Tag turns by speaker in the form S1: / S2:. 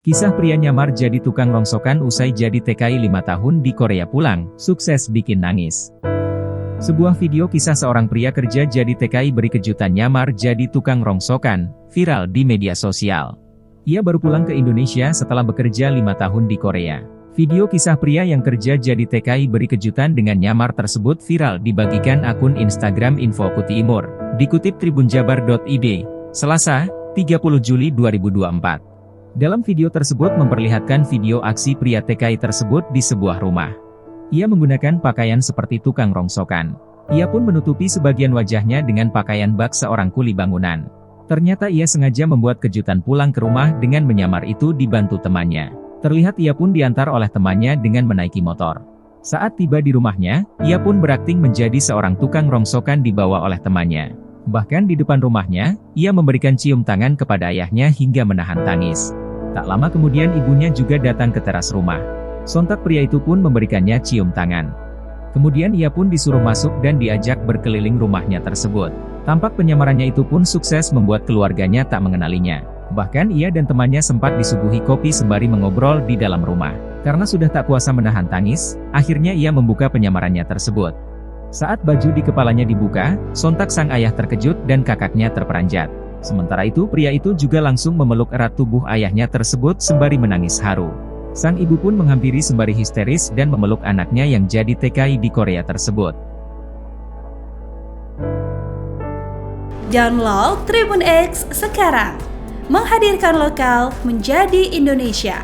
S1: Kisah pria nyamar jadi tukang rongsokan usai jadi TKI 5 tahun di Korea pulang, sukses bikin nangis. Sebuah video kisah seorang pria kerja jadi TKI beri kejutan nyamar jadi tukang rongsokan, viral di media sosial. Ia baru pulang ke Indonesia setelah bekerja 5 tahun di Korea. Video kisah pria yang kerja jadi TKI beri kejutan dengan nyamar tersebut viral dibagikan akun Instagram Info Kutimur, dikutip tribunjabar.id, Selasa, 30 Juli 2024. Dalam video tersebut memperlihatkan video aksi pria TKI tersebut di sebuah rumah. Ia menggunakan pakaian seperti tukang rongsokan. Ia pun menutupi sebagian wajahnya dengan pakaian bak seorang kuli bangunan. Ternyata ia sengaja membuat kejutan pulang ke rumah dengan menyamar itu dibantu temannya. Terlihat ia pun diantar oleh temannya dengan menaiki motor. Saat tiba di rumahnya, ia pun berakting menjadi seorang tukang rongsokan dibawa oleh temannya. Bahkan di depan rumahnya, ia memberikan cium tangan kepada ayahnya hingga menahan tangis. Tak lama kemudian ibunya juga datang ke teras rumah. Sontak pria itu pun memberikannya cium tangan. Kemudian ia pun disuruh masuk dan diajak berkeliling rumahnya tersebut. Tampak penyamarannya itu pun sukses membuat keluarganya tak mengenalinya. Bahkan ia dan temannya sempat disuguhi kopi sembari mengobrol di dalam rumah. Karena sudah tak kuasa menahan tangis, akhirnya ia membuka penyamarannya tersebut. Saat baju di kepalanya dibuka, sontak sang ayah terkejut dan kakaknya terperanjat. Sementara itu pria itu juga langsung memeluk erat tubuh ayahnya tersebut sembari menangis haru. Sang ibu pun menghampiri sembari histeris dan memeluk anaknya yang jadi TKI di Korea tersebut.
S2: Download Tribun X sekarang, menghadirkan lokal menjadi Indonesia.